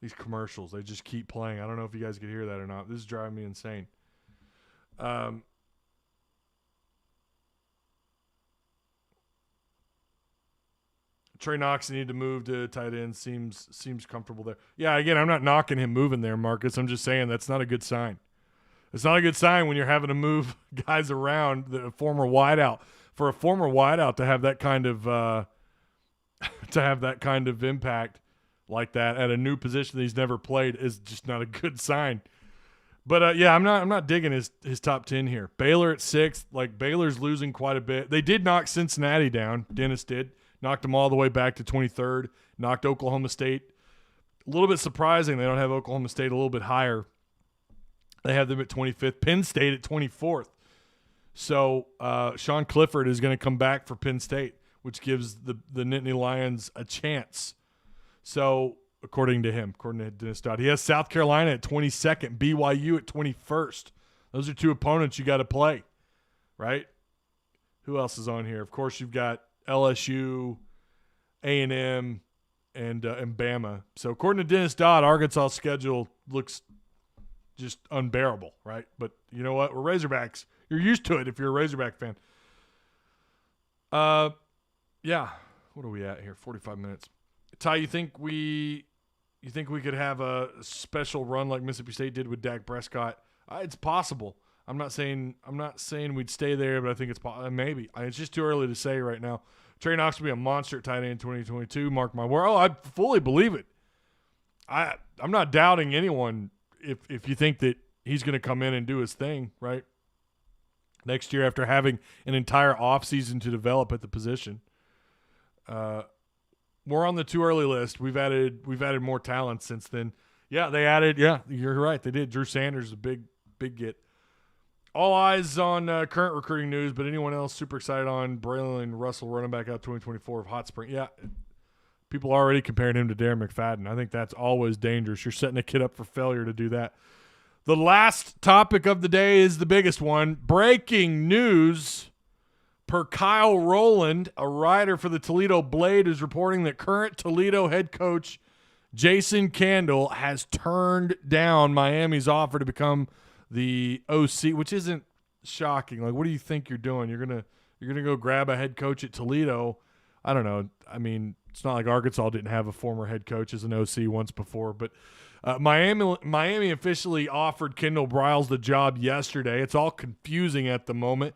These commercials, they just keep playing. I don't know if you guys could hear that or not. This is driving me insane. Trey Knox needed to move to tight end. Seems comfortable there. Yeah, again, I'm not knocking him moving there, Marcus. I'm just saying that's not a good sign. It's not a good sign when you're having to move guys around, the former wideout. For a former wideout to have that kind of impact like that at a new position that he's never played is just not a good sign. But yeah, I'm not digging his top 10 here. Baylor at 6th. Like, Baylor's losing quite a bit. They did knock Cincinnati down. Dennis did. Knocked them all the way back to 23rd. Knocked Oklahoma State. A little bit surprising they don't have Oklahoma State a little bit higher. They have them at 25th. Penn State at 24th. So Sean Clifford is going to come back for Penn State, which gives the Nittany Lions a chance. So according to Dennis Dodd, he has South Carolina at 22nd, BYU at 21st. Those are 2 opponents you got to play, right? Who else is on here? Of course, you've got LSU, A&M, and Bama. So according to Dennis Dodd, Arkansas' schedule looks just unbearable, right? But you know what? We're Razorbacks. You're used to it if you're a Razorback fan. Yeah. What are we at here? 45 minutes. Ty, you think we could have a special run like Mississippi State did with Dak Prescott? It's possible. I'm not saying we'd stay there, but I think it's possible. Maybe. It's just too early to say right now. Trey Knox will be a monster at tight end in 2022. Mark my word. Oh, I fully believe it. I'm not doubting anyone if you think that he's going to come in and do his thing, right? next year after having an entire offseason to develop at the position. We're on the too early list. We've added more talent since then. Yeah, they added. Yeah, you're right. They did. Drew Sanders, a big get. All eyes on current recruiting news, but anyone else super excited on Braylon Russell running back out 2024 of Hot Spring? Yeah, people are already comparing him to Darren McFadden. I think that's always dangerous. You're setting a kid up for failure to do that. The last topic of the day is the biggest one. Breaking news. Per Kyle Rowland, a writer for the Toledo Blade, is reporting that current Toledo head coach Jason Kendal has turned down Miami's offer to become the OC, which isn't shocking. Like, what do you think you're doing? You're gonna go grab a head coach at Toledo? I don't know. I mean, it's not like Arkansas didn't have a former head coach as an OC once before, but Miami officially offered Kendal Briles the job yesterday. It's all confusing at the moment.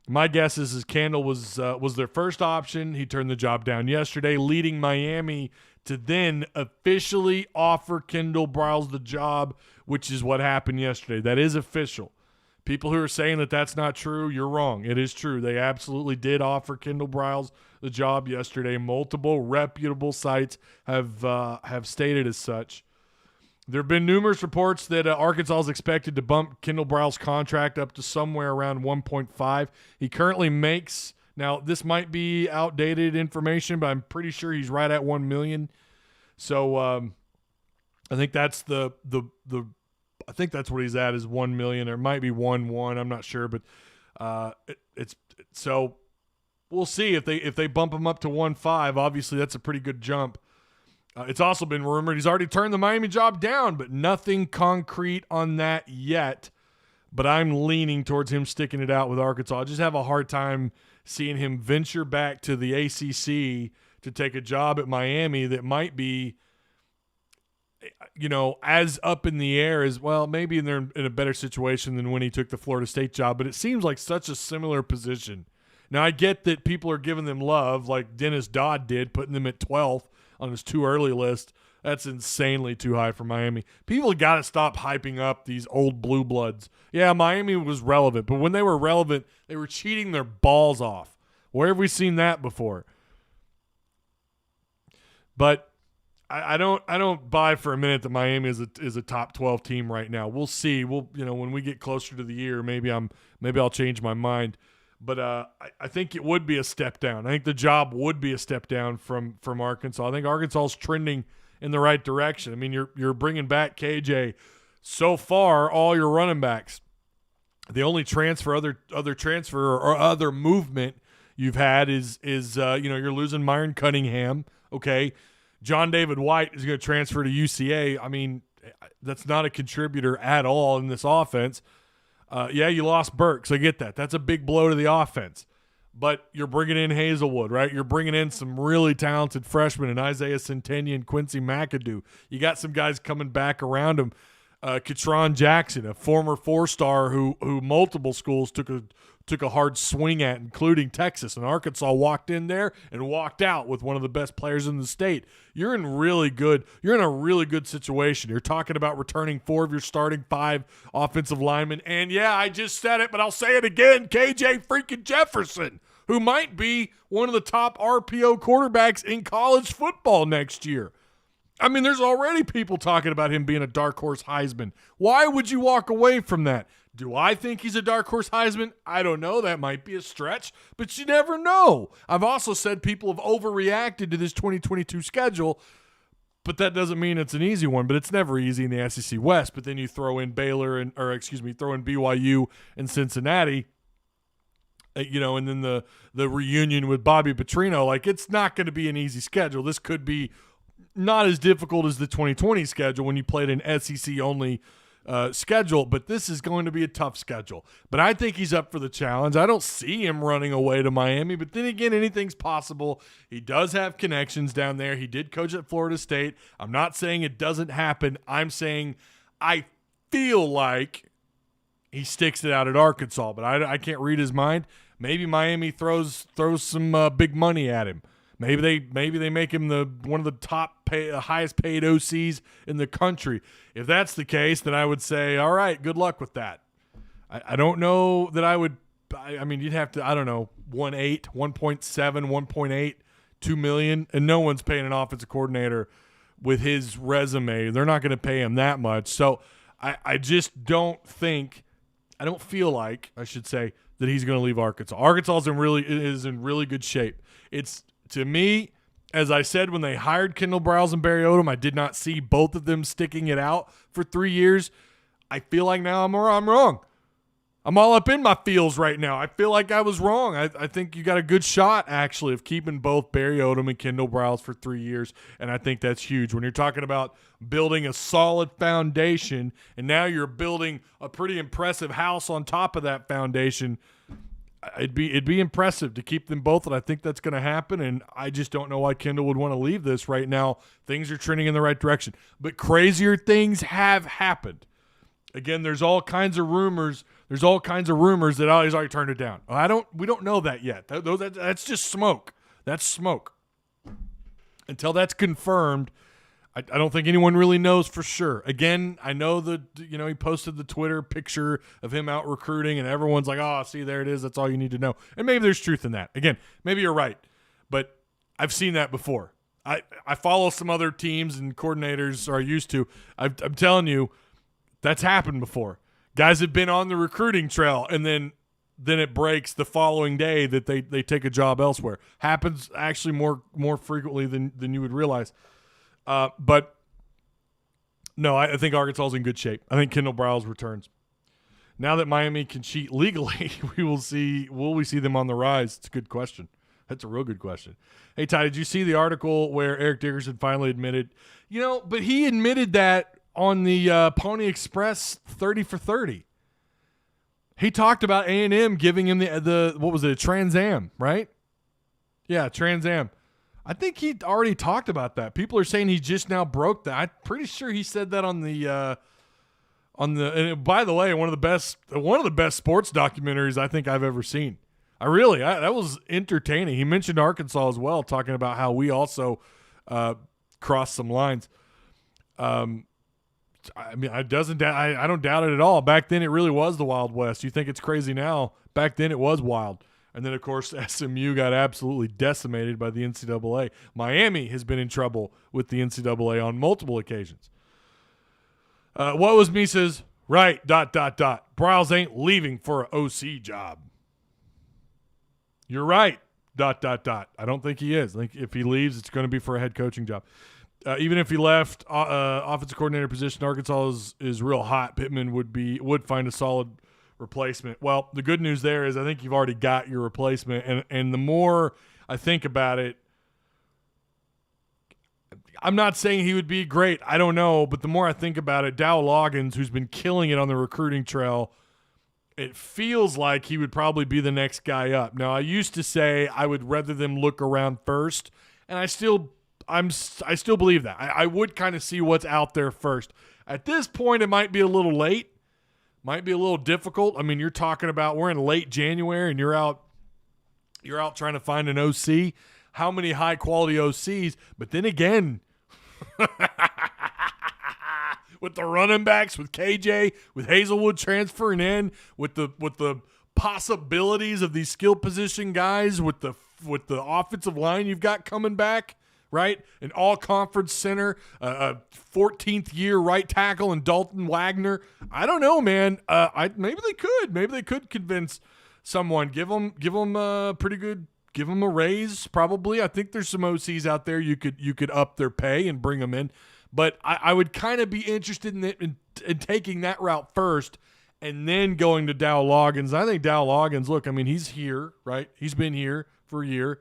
My guess is Kendal was their first option. He turned the job down yesterday, leading Miami to then officially offer Kendal Briles the job, which is what happened yesterday. That is official. People who are saying that that's not true, you're wrong. It is true. They absolutely did offer Kendal Briles the job yesterday. Multiple reputable sites have stated as such. There have been numerous reports that Arkansas is expected to bump Kendal Briles' contract up to somewhere around 1.5. He currently makes – now, this might be outdated information, but I'm pretty sure he's right at $1 million. So I think that's I think that's what he's at is $1 million. Or it might be 1.1. I'm not sure, but so we'll see if they bump him up to 1.5. Obviously, that's a pretty good jump. It's also been rumored he's already turned the Miami job down, but nothing concrete on that yet. But I'm leaning towards him sticking it out with Arkansas. I just have a hard time seeing him venture back to the ACC to take a job at Miami that might be, as up in the air as, well, maybe they're in a better situation than when he took the Florida State job, but it seems like such a similar position. Now, I get that people are giving them love like Dennis Dodd did, putting them at 12th on his too early list. That's insanely too high for Miami. People have got to stop hyping up these old blue bloods. Yeah, Miami was relevant, but when they were relevant, they were cheating their balls off. Where have we seen that before? But I don't buy for a minute that Miami is a top 12 team right now. We'll see. When we get closer to the year, maybe I'll change my mind. But I think it would be a step down. I think the job would be a step down from Arkansas. I think Arkansas is trending in the right direction. I mean, you're bringing back KJ. So far, all your running backs, the only other transfer or other movement you've had is you're losing Myron Cunningham. Okay, John David White is going to transfer to UCA. I mean, that's not a contributor at all in this offense. Yeah, you lost Burks. I get that. That's a big blow to the offense. But you're bringing in Hazelwood, right? You're bringing in some really talented freshmen in Isaiah Centennial and Quincy McAdoo. You got some guys coming back around him. Katron Jackson, a former four-star who multiple schools took a hard swing at, including Texas. And Arkansas walked in there and walked out with one of the best players in the state. You're in a really good situation. You're talking about returning 4 of your starting 5 offensive linemen. And yeah, I just said it, but I'll say it again. KJ freaking Jefferson, who might be one of the top RPO quarterbacks in college football next year. I mean, there's already people talking about him being a dark horse Heisman. Why would you walk away from that? Do I think he's a dark horse Heisman? I don't know. That might be a stretch, but you never know. I've also said people have overreacted to this 2022 schedule, but that doesn't mean it's an easy one. But it's never easy in the SEC West. But then you throw in throw in BYU and Cincinnati, and then the reunion with Bobby Petrino. Like, it's not going to be an easy schedule. This could be not as difficult as the 2020 schedule when you played an SEC-only schedule, but this is going to be a tough schedule. But I think he's up for the challenge. I don't see him running away to Miami, but then again, anything's possible. He does have connections down there. He did coach at Florida State. I'm not saying it doesn't happen. I'm saying I feel like he sticks it out at Arkansas, but I can't read his mind. Maybe Miami throws some big money at him. Maybe they make him one of the highest paid OCs in the country. If that's the case, then I would say, all right, good luck with that. I don't know that I would I mean, you'd have to, I don't know, 1.8, 1.7, 1.8, 2 million, and no one's paying an offensive coordinator with his resume. They're not going to pay him that much. So I just don't feel like, I should say, that he's going to leave Arkansas. Arkansas is in really good shape. It's, to me, as I said when they hired Kendal Briles and Barry Odom, I did not see both of them sticking it out for 3 years. I feel like now I'm wrong. I'm all up in my feels right now. I feel like I was wrong. I think you got a good shot, actually, of keeping both Barry Odom and Kendal Briles for 3 years, and I think that's huge. When you're talking about building a solid foundation, and now you're building a pretty impressive house on top of that foundation, it'd be impressive to keep them both, and I think that's going to happen, and I just don't know why Kendal would want to leave this right now. Things are trending in the right direction, but crazier things have happened. Again, there's all kinds of rumors. There's all kinds of rumors that he's already turned it down. We don't know that yet. That's just smoke. That's smoke. Until that's confirmed, I don't think anyone really knows for sure. Again, I know he posted the Twitter picture of him out recruiting, and everyone's like, "Oh, see, there it is. That's all you need to know." And maybe there's truth in that. Again, maybe you're right, but I've seen that before. I follow some other teams and coordinators are used to. I'm telling you, that's happened before. Guys have been on the recruiting trail, and then it breaks the following day that they take a job elsewhere. Happens actually more frequently than you would realize. But no, I think Arkansas is in good shape. I think Kendal Briles returns. Now that Miami can cheat legally, will we see them on the rise? It's a good question. That's a real good question. Hey, Ty, did you see the article where Eric Dickerson finally admitted, but he admitted that on the Pony Express 30 for 30. He talked about A&M giving him the what was it, a Trans Am, right? Yeah, Trans Am. I think he already talked about that. People are saying he just now broke that. I'm pretty sure he said that on the and by the way, one of the best sports documentaries I think I've ever seen. That was entertaining. He mentioned Arkansas as well, talking about how we also crossed some lines. I mean, I don't doubt it at all. Back then, it really was the Wild West. You think it's crazy now. Back then, it was wild. And then, of course, SMU got absolutely decimated by the NCAA. Miami has been in trouble with the NCAA on multiple occasions. What was Misa's right, ... Briles ain't leaving for an OC job. You're right, ... I don't think he is. I think if he leaves, it's going to be for a head coaching job. Even if he left offensive coordinator position, Arkansas is real hot. Pittman would find a solid replacement. Well, the good news there is I think you've already got your replacement. And the more I think about it, I'm not saying he would be great. I don't know. But the more I think about it, Dow Loggins, who's been killing it on the recruiting trail, it feels like he would probably be the next guy up. Now, I used to say I would rather them look around first, and I still believe that. I would kind of see what's out there first. At this point, it might be a little late, might be a little difficult. I mean, you're talking about we're in late January and you're out trying to find an OC. How many high quality OCs? But then again, with the running backs, with KJ, with Hazelwood transferring in, with the possibilities of these skill position guys, with the offensive line you've got coming back. Right? An all-conference center, a 14th year right tackle in Dalton Wagner. I don't know, man. Maybe they could convince someone. Give them a pretty good. Give them a raise, probably. I think there's some OCs out there you could up their pay and bring them in. But I would kind of be interested in taking that route first and then going to Dow Loggins. I think Dow Loggins, look, I mean, he's here, right? He's been here for a year.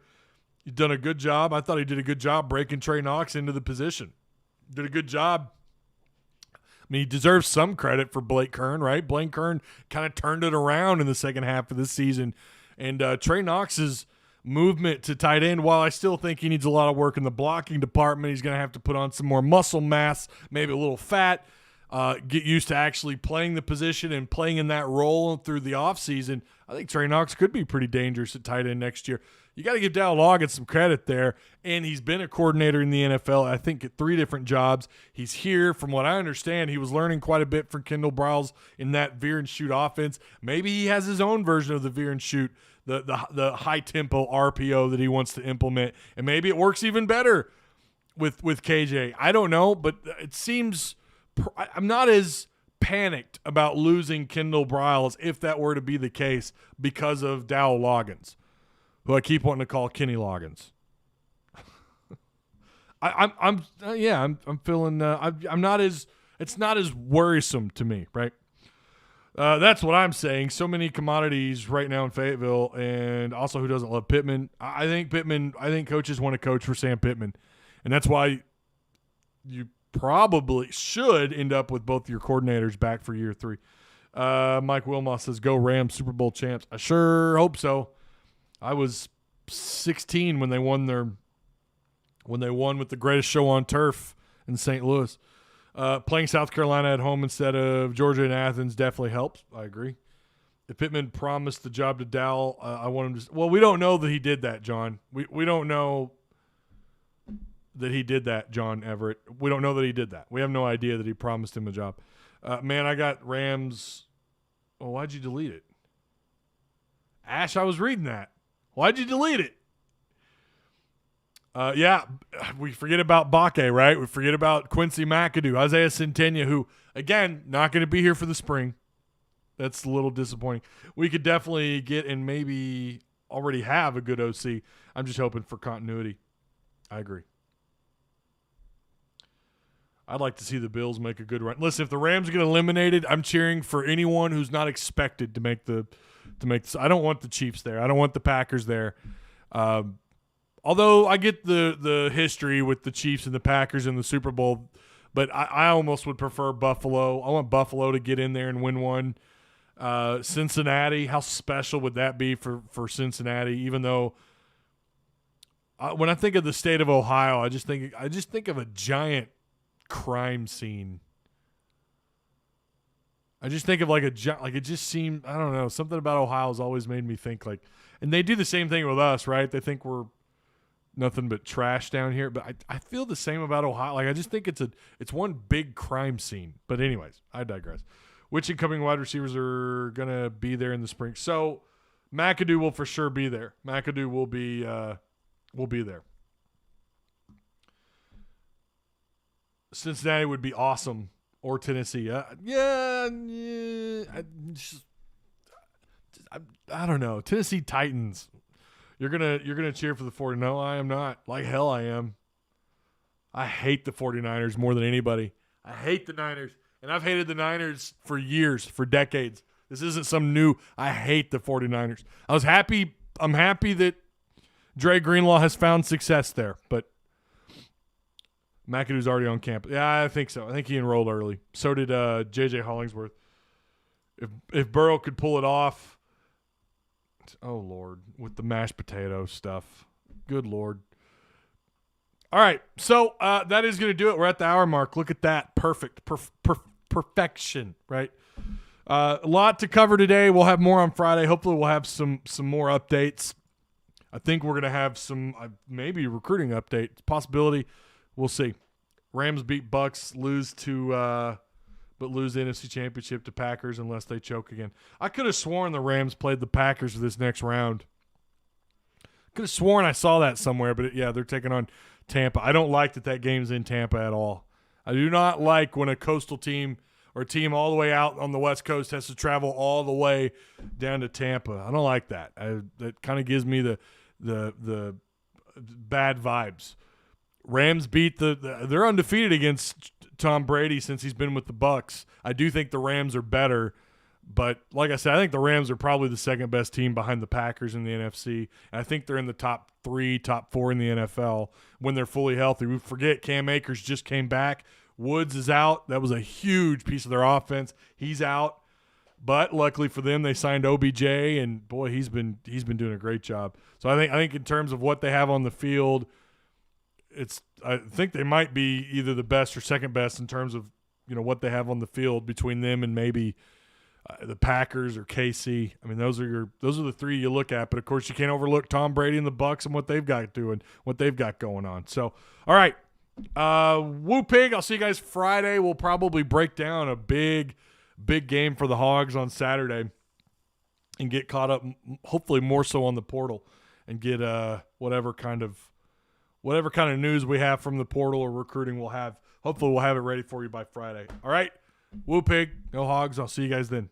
He's done a good job. I thought he did a good job breaking Trey Knox into the position. Did a good job. I mean, he deserves some credit for Blake Kern, right? Blake Kern kind of turned it around in the second half of this season. And Trey Knox's movement to tight end, while I still think he needs a lot of work in the blocking department, he's going to have to put on some more muscle mass, maybe a little fat, get used to actually playing the position and playing in that role through the offseason. I think Trey Knox could be pretty dangerous at tight end next year. you got to give Dow Loggins some credit there. And he's been a coordinator in the NFL, I think, at 3 different jobs. He's here. From what I understand, he was learning quite a bit from Kendal Briles in that veer and shoot offense. Maybe he has his own version of the veer and shoot, the high tempo RPO that he wants to implement, and maybe it works even better with KJ. I don't know, but it seems I'm not as panicked about losing Kendal Briles if that were to be the case because of Dow Loggins, who I keep wanting to call Kenny Loggins. I'm feeling I'm not as, it's not as worrisome to me, right? That's what I'm saying. So many commodities right now in Fayetteville, and also who doesn't love Pittman? I think coaches want to coach for Sam Pittman, and that's why you probably should end up with both your coordinators back for year 3. Mike Wilmot says, "Go Rams, Super Bowl champs." I sure hope so. I was 16 when they won with the greatest show on turf in St. Louis. Playing South Carolina at home instead of Georgia and Athens definitely helps. I agree. If Pittman promised the job to Dow, I want him to. Well, we don't know that he did that, John. We don't know that he did that, John Everett. We don't know that he did that. We have no idea that he promised him a job. Man, I got Rams. Oh, why'd you delete it? Ash, I was reading that. Why'd you delete it? Yeah, we forget about Bakke, right? We forget about Quincy McAdoo, Isaiah Centenia, who, again, not going to be here for the spring. That's a little disappointing. We could definitely get and maybe already have a good OC. I'm just hoping for continuity. I agree. I'd like to see the Bills make a good run. Listen, if the Rams get eliminated, I'm cheering for anyone who's not expected to make the. I don't want the Chiefs there. I don't want the Packers there. Although I get the history with the Chiefs and the Packers in the Super Bowl, but I almost would prefer Buffalo. I want Buffalo to get in there and win one. Cincinnati, how special would that be for Cincinnati? Even though when I think of the state of Ohio, I just think of a giant crime scene. I just think of like it just seemed, I don't know, something about Ohio has always made me think like, and they do the same thing with us, right? They think we're nothing but trash down here, but I feel the same about Ohio. Like I just think it's one big crime scene. But anyways, I digress. Which incoming wide receivers are gonna be there in the spring? So McAdoo will for sure be there. McAdoo will be there. Cincinnati would be awesome, or Tennessee. I don't know. Tennessee Titans. You're gonna cheer for the 49ers. No, I am not. Like hell I am. I hate the 49ers more than anybody. I hate the Niners. And I've hated the Niners for years, for decades. This isn't some new, I hate the 49ers. I'm happy that Dre Greenlaw has found success there, but McAdoo's already on campus. Yeah, I think so. I think he enrolled early. So did J.J. Hollingsworth. If Burrow could pull it off, oh, Lord, with the mashed potato stuff. Good Lord. All right, so that is going to do it. We're at the hour mark. Look at that. Perfect. Perfection, right? A lot to cover today. We'll have more on Friday. Hopefully we'll have some more updates. I think we're going to have some maybe recruiting updates. Possibility. We'll see. Rams beat Bucks, lose the NFC Championship to Packers unless they choke again. I could have sworn the Rams played the Packers for this next round. Could have sworn I saw that somewhere, but they're taking on Tampa. I don't like that game's in Tampa at all. I do not like when a coastal team or a team all the way out on the West Coast has to travel all the way down to Tampa. I don't like that. That kind of gives me the bad vibes. Rams beat they're undefeated against Tom Brady since he's been with the Bucks. I do think the Rams are better, but like I said, I think the Rams are probably the second best team behind the Packers in the NFC, and I think they're in the top 3, top 4 in the NFL when they're fully healthy. We forget Cam Akers just came back. Woods is out. That was a huge piece of their offense. He's out, but luckily for them, they signed OBJ, and boy, he's been doing a great job. So I think in terms of what they have on the field, I think they might be either the best or second best in terms of what they have on the field between them and maybe the Packers or KC. I mean, those are the three you look at. But of course, you can't overlook Tom Brady and the Bucs and what they've got going on. So, all right, woo pig. I'll see you guys Friday. We'll probably break down a big game for the Hogs on Saturday and get caught up, hopefully more so on the portal, and get whatever kind of news we have from the portal or recruiting we'll have. Hopefully we'll have it ready for you by Friday. All right, woo pig, go Hogs. I'll see you guys then.